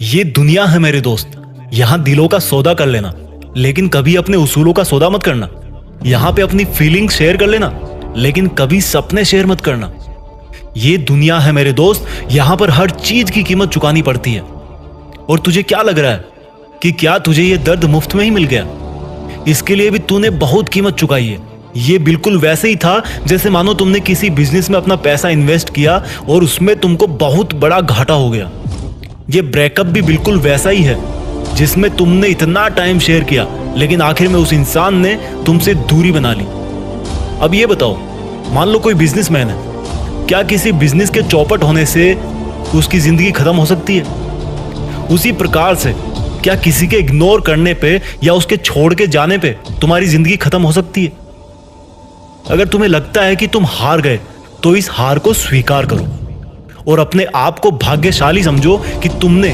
ये दुनिया है मेरे दोस्त, यहाँ दिलों का सौदा कर लेना, लेकिन कभी अपने उसूलों का सौदा मत करना। यहाँ पे अपनी फीलिंग्स शेयर कर लेना, लेकिन कभी सपने शेयर मत करना। ये दुनिया है मेरे दोस्त, यहाँ पर हर चीज की कीमत चुकानी पड़ती है। और तुझे क्या लग रहा है कि क्या तुझे ये दर्द मुफ्त में ही मिल गया? इसके लिए भी तूने बहुत कीमत चुकाई है। ये बिल्कुल वैसे ही था जैसे मानो तुमने किसी बिजनेस में अपना पैसा इन्वेस्ट किया और उसमें तुमको बहुत बड़ा घाटा हो गया। ये ब्रेकअप भी बिल्कुल वैसा ही है जिसमें तुमने इतना टाइम शेयर किया, लेकिन आखिर में उस इंसान ने तुमसे दूरी बना ली। अब ये बताओ, मान लो कोई बिजनेसमैन है, क्या किसी बिजनेस के चौपट होने से उसकी जिंदगी खत्म हो सकती है? उसी प्रकार से क्या किसी के इग्नोर करने पे या उसके छोड़ के जाने पे तुम्हारी जिंदगी खत्म हो सकती है? अगर तुम्हें लगता है कि तुम हार गए तो इस हार को स्वीकार करो और अपने आप को भाग्यशाली समझो कि तुमने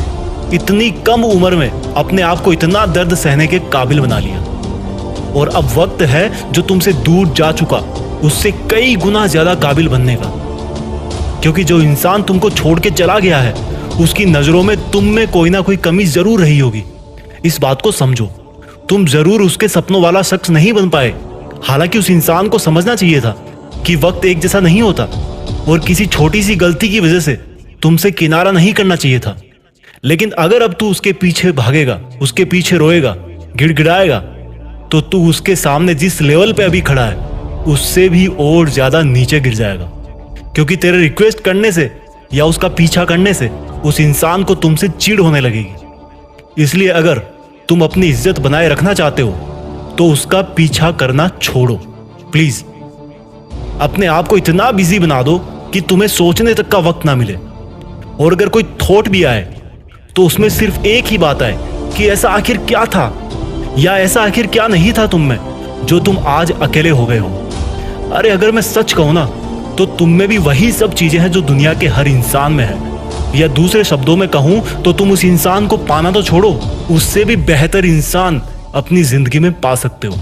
इतनी कम उम्र में अपने आप को इतना दर्द सहने के काबिल बना लिया। और अब वक्त है जो तुमसे दूर जा चुका उससे कई गुना ज्यादा काबिल बनने का, क्योंकि जो इंसान तुमको छोड़ के चला गया है उसकी नजरों में तुम में कोई ना कोई कमी जरूर रही होगी। इस बात को समझो, तुम जरूर उसके सपनों वाला शख्स नहीं बन पाए। हालांकि उस इंसान को समझना चाहिए था कि वक्त एक जैसा नहीं होता और किसी छोटी सी गलती की वजह से तुमसे किनारा नहीं करना चाहिए था। लेकिन अगर अब तू उसके पीछे भागेगा, उसके पीछे रोएगा, गिड़गिड़ाएगा, तो तू उसके सामने जिस लेवल पे अभी खड़ा है उससे भी और ज्यादा नीचे गिर जाएगा, क्योंकि तेरे रिक्वेस्ट करने से या उसका पीछा करने से उस इंसान को तुमसे चिढ़ होने लगेगी। इसलिए अगर तुम अपनी इज्जत बनाए रखना चाहते हो तो उसका पीछा करना छोड़ो। प्लीज अपने आप को इतना बिजी बना दो कि तुम्हें सोचने तक का वक्त ना मिले। और अगर कोई थॉट भी आए तो उसमें सिर्फ एक ही बात आए कि ऐसा आखिर क्या था या ऐसा आखिर क्या नहीं था तुम में जो तुम आज अकेले हो गए हो। अरे अगर मैं सच कहूं ना तो तुम में भी वही सब चीजें हैं जो दुनिया के हर इंसान में है, या दूसरे शब्दों में कहूं तो तुम उस इंसान को पाना तो छोड़ो, उससे भी बेहतर इंसान अपनी जिंदगी में पा सकते हो।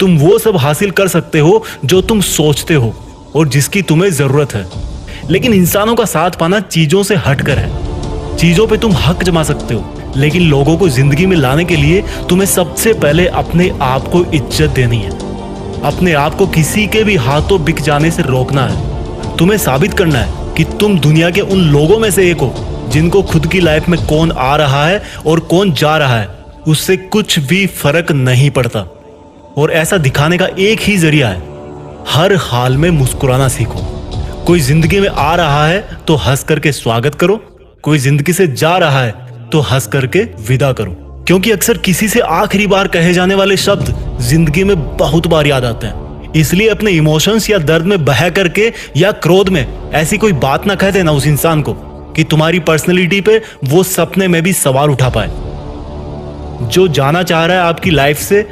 तुम वो सब हासिल कर सकते हो जो तुम सोचते हो और जिसकी तुम्हें जरूरत है। लेकिन इंसानों का साथ पाना चीजों से हटकर है। चीजों पे तुम हक जमा सकते हो, लेकिन लोगों को जिंदगी में लाने के लिए तुम्हें सबसे पहले अपने आप को इज्जत देनी है। अपने आप को किसी के भी हाथों बिक जाने से रोकना है। तुम्हें साबित करना है कि तुम दुनिया के उन लोगों में से एक हो जिनको खुद की लाइफ में कौन आ रहा है और कौन जा रहा है उससे कुछ भी फर्क नहीं पड़ता। और ऐसा दिखाने का एक ही जरिया है, हर हाल में मुस्कुराना सीखो। कोई जिंदगी में आ रहा है तो हंस करके स्वागत करो, कोई जिंदगी से जा रहा है तो हंस करके विदा करो। क्योंकि अक्सर किसी से आखिरी बार कहे जाने वाले शब्द जिंदगी में बहुत बार याद आते हैं। इसलिए अपने इमोशंस या दर्द में बह करके या क्रोध में ऐसी कोई बात ना कह देना उस इंसान को कि तुम्हारी पर्सनैलिटी पे वो सपने में भी सवाल उठा पाए। जो जाना चाह रहा है आपकी लाइफ से,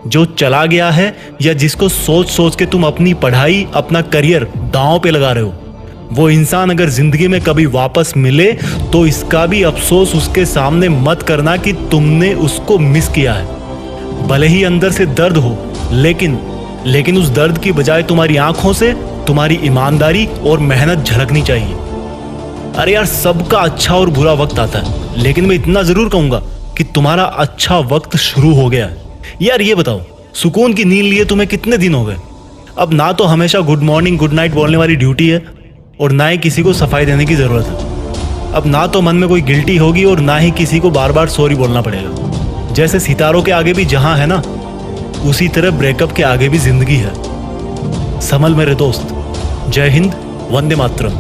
जो चला गया है, या जिसको सोच सोच के तुम अपनी पढ़ाई, अपना करियर दांव पे लगा रहे हो, वो इंसान अगर जिंदगी में कभी वापस मिले तो इसका भी अफसोस उसके सामने मत करना कि तुमने उसको मिस किया है। भले ही अंदर से दर्द हो, लेकिन उस दर्द की बजाय तुम्हारी आंखों से तुम्हारी ईमानदारी और मेहनत झलकनी चाहिए। अरे यार, सबका अच्छा और बुरा वक्त आता है, लेकिन मैं इतना जरूर कहूंगा कि तुम्हारा अच्छा वक्त शुरू हो गया है। यार ये बताओ, सुकून की नींद लिए तुम्हें कितने दिन हो गए? अब ना तो हमेशा गुड मॉर्निंग गुड नाइट बोलने वाली ड्यूटी है और ना ही किसी को सफाई देने की जरूरत है। अब ना तो मन में कोई गिल्टी होगी और ना ही किसी को बार बार सॉरी बोलना पड़ेगा। जैसे सितारों के आगे भी जहां है ना, उसी तरह ब्रेकअप के आगे भी जिंदगी है। संभल मेरे दोस्त। जय हिंद, वंदे मातरम।